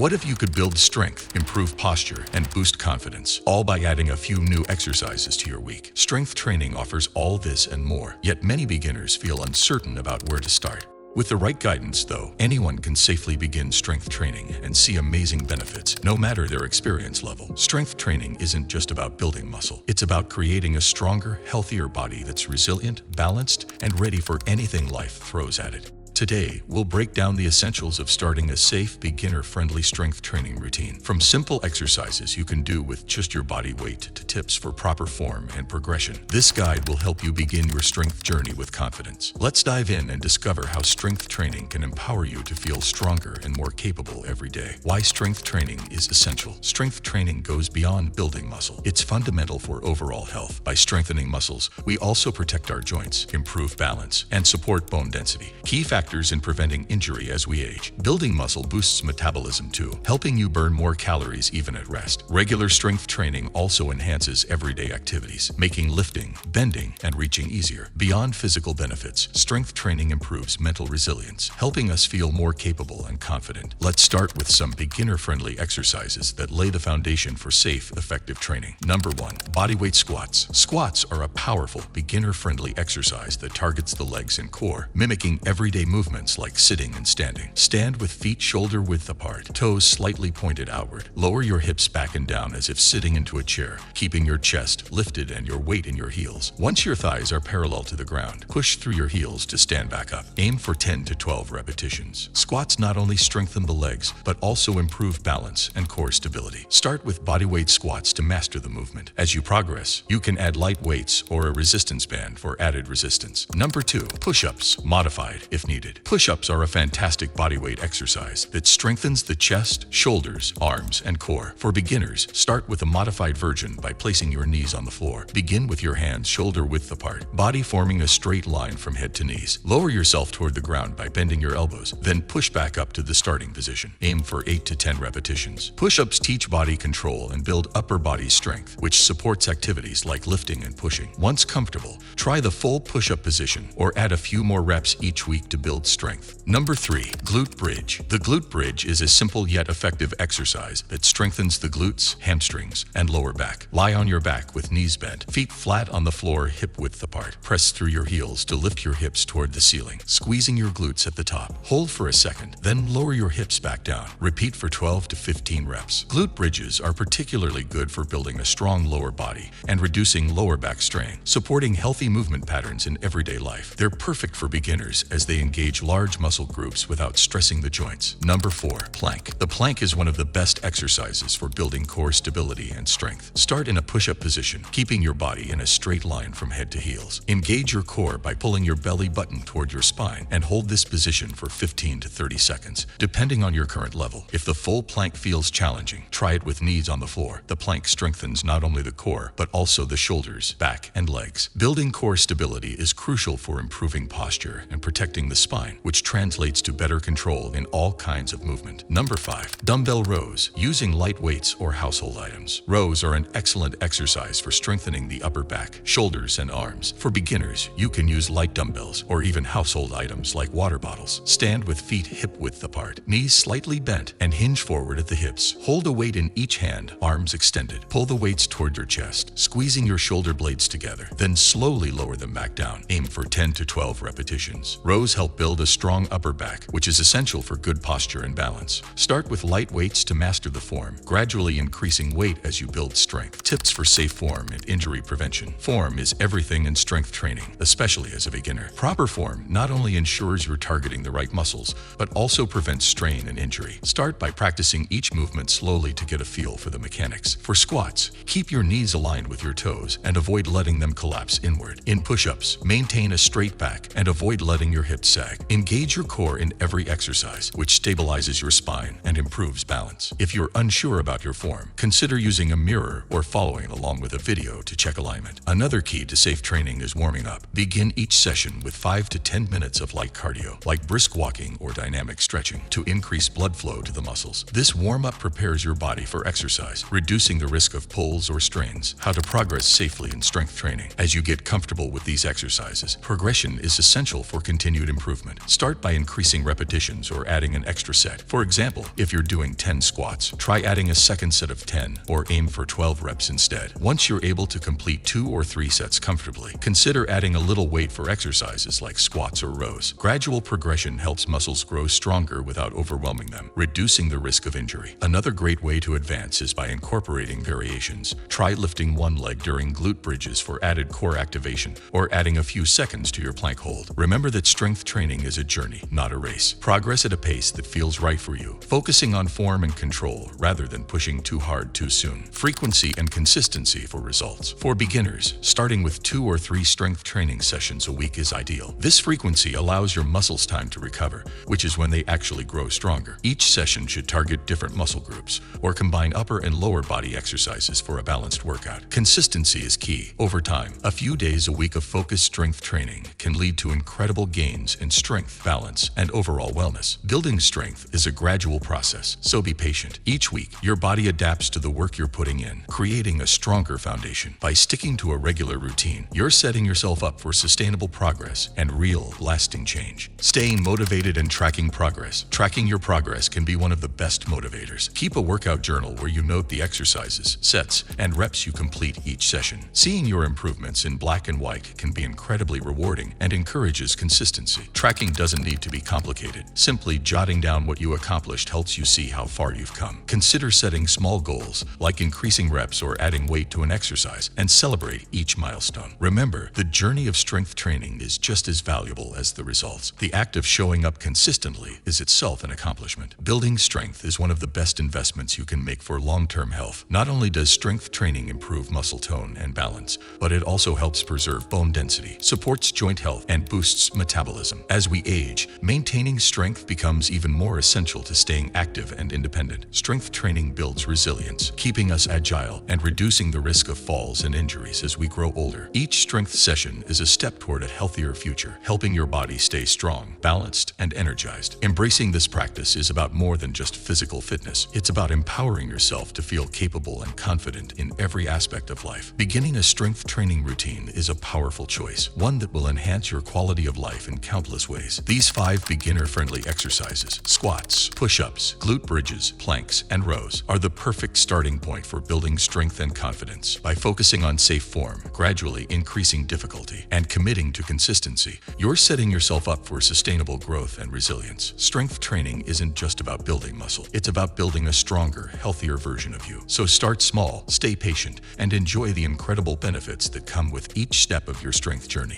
What if you could build strength, improve posture, and boost confidence, all by adding a few new exercises to your week? Strength training offers all this and more, yet many beginners feel uncertain about where to start. With the right guidance, though, anyone can safely begin strength training and see amazing benefits, no matter their experience level. Strength training isn't just about building muscle. It's about creating a stronger, healthier body that's resilient, balanced, and ready for anything life throws at it. Today, we'll break down the essentials of starting a safe, beginner-friendly strength training routine. From simple exercises you can do with just your body weight to tips for proper form and progression, this guide will help you begin your strength journey with confidence. Let's dive in and discover how strength training can empower you to feel stronger and more capable every day. Why strength training is essential. Strength training goes beyond building muscle. It's fundamental for overall health. By strengthening muscles, we also protect our joints, improve balance, and support bone density. Key factors in preventing injury as we age. Building muscle boosts metabolism too, helping you burn more calories even at rest. Regular strength training also enhances everyday activities, making lifting, bending, and reaching easier. Beyond physical benefits, strength training improves mental resilience, helping us feel more capable and confident. Let's start with some beginner-friendly exercises that lay the foundation for safe, effective training. Number 1. Bodyweight squats. Squats are a powerful, beginner-friendly exercise that targets the legs and core, mimicking everyday movements like sitting and standing. Stand with feet shoulder width apart, toes slightly pointed outward. Lower your hips back and down as if sitting into a chair, keeping your chest lifted and your weight in your heels. Once your thighs are parallel to the ground, push through your heels to stand back up. Aim for 10 to 12 repetitions. Squats not only strengthen the legs, but also improve balance and core stability. Start with bodyweight squats to master the movement. As you progress, you can add light weights or a resistance band for added resistance. Number 2. Push-ups, modified if needed. Push-ups are a fantastic bodyweight exercise that strengthens the chest, shoulders, arms, and core. For beginners, start with a modified version by placing your knees on the floor. Begin with your hands shoulder width apart, body forming a straight line from head to knees. Lower yourself toward the ground by bending your elbows, then push back up to the starting position. Aim for 8 to 10 repetitions. Push-ups teach body control and build upper body strength, which supports activities like lifting and pushing. Once comfortable, try the full push-up position or add a few more reps each week to build strength. Number 3. Glute bridge. The glute bridge is a simple yet effective exercise that strengthens the glutes, hamstrings, and lower back. Lie on your back with knees bent, feet flat on the floor, hip width apart. Press through your heels to lift your hips toward the ceiling, squeezing your glutes at the top. Hold for a second, then lower your hips back down. Repeat for 12 to 15 reps. Glute bridges are particularly good for building a strong lower body and reducing lower back strain, supporting healthy movement patterns in everyday life. They're perfect for beginners as they engage large muscle groups without stressing the joints. Number 4. Plank. The plank is one of the best exercises for building core stability and strength. Start in a push-up position, keeping your body in a straight line from head to heels. Engage your core by pulling your belly button toward your spine and hold this position for 15 to 30 seconds, depending on your current level. If the full plank feels challenging, try it with knees on the floor. The plank strengthens not only the core, but also the shoulders, back, and legs. Building core stability is crucial for improving posture and protecting the spine, which translates to better control in all kinds of movement. Number 5. Dumbbell rows. Using light weights or household items. Rows are an excellent exercise for strengthening the upper back, shoulders, and arms. For beginners, you can use light dumbbells or even household items like water bottles. Stand with feet hip width apart, knees slightly bent, and hinge forward at the hips. Hold a weight in each hand, arms extended. Pull the weights toward your chest, squeezing your shoulder blades together. Then slowly lower them back down. Aim for 10 to 12 repetitions. Rows help build a strong upper back, which is essential for good posture and balance. Start with light weights to master the form, gradually increasing weight as you build strength. Tips for safe form and injury prevention. Form is everything in strength training, especially as a beginner. Proper form not only ensures you're targeting the right muscles, but also prevents strain and injury. Start by practicing each movement slowly to get a feel for the mechanics. For squats, keep your knees aligned with your toes and avoid letting them collapse inward. In push-ups, maintain a straight back and avoid letting your hips sag. Engage your core in every exercise, which stabilizes your spine and improves balance. If you're unsure about your form, consider using a mirror or following along with a video to check alignment. Another key to safe training is warming up. Begin each session with 5 to 10 minutes of light cardio, like brisk walking or dynamic stretching, to increase blood flow to the muscles. This warm-up prepares your body for exercise, reducing the risk of pulls or strains. How to progress safely in strength training. As you get comfortable with these exercises, progression is essential for continued improvement. improvement. Start by increasing repetitions or adding an extra set. For example, if you're doing 10 squats, try adding a second set of 10 or aim for 12 reps instead. Once you're able to complete 2 or 3 sets comfortably, consider adding a little weight for exercises like squats or rows. Gradual progression helps muscles grow stronger without overwhelming them, reducing the risk of injury. Another great way to advance is by incorporating variations. Try lifting one leg during glute bridges for added core activation, or adding a few seconds to your plank hold. Remember that strength training is a journey, not a race. Progress at a pace that feels right for you, focusing on form and control rather than pushing too hard too soon. Frequency and consistency for results. For beginners, starting with 2 or 3 strength training sessions a week is ideal. This frequency allows your muscles time to recover, which is when they actually grow stronger. Each session should target different muscle groups or combine upper and lower body exercises for a balanced workout. Consistency is key. Over time, a few days a week of focused strength training can lead to incredible gains in strength, balance, and overall wellness. Building strength is a gradual process, so be patient. Each week, your body adapts to the work you're putting in, creating a stronger foundation. By sticking to a regular routine, you're setting yourself up for sustainable progress and real, lasting change. Staying motivated and tracking progress. Tracking your progress can be one of the best motivators. Keep a workout journal where you note the exercises, sets, and reps you complete each session. Seeing your improvements in black and white can be incredibly rewarding and encourages consistency. Tracking doesn't need to be complicated. Simply jotting down what you accomplished helps you see how far you've come. Consider setting small goals, like increasing reps or adding weight to an exercise, and celebrate each milestone. Remember, the journey of strength training is just as valuable as the results. The act of showing up consistently is itself an accomplishment. Building strength is one of the best investments you can make for long-term health. Not only does strength training improve muscle tone and balance, but it also helps preserve bone density, supports joint health, and boosts metabolism. As we age, maintaining strength becomes even more essential to staying active and independent. Strength training builds resilience, keeping us agile and reducing the risk of falls and injuries as we grow older. Each strength session is a step toward a healthier future, helping your body stay strong, balanced, and energized. Embracing this practice is about more than just physical fitness. It's about empowering yourself to feel capable and confident in every aspect of life. Beginning a strength training routine is a powerful choice, one that will enhance your quality of life in countless ways. These 5 beginner-friendly exercises, squats, push-ups, glute bridges, planks, and rows, are the perfect starting point for building strength and confidence. By focusing on safe form, gradually increasing difficulty, and committing to consistency, you're setting yourself up for sustainable growth and resilience. Strength training isn't just about building muscle. It's about building a stronger, healthier version of you. So start small, stay patient, and enjoy the incredible benefits that come with each step of your strength journey.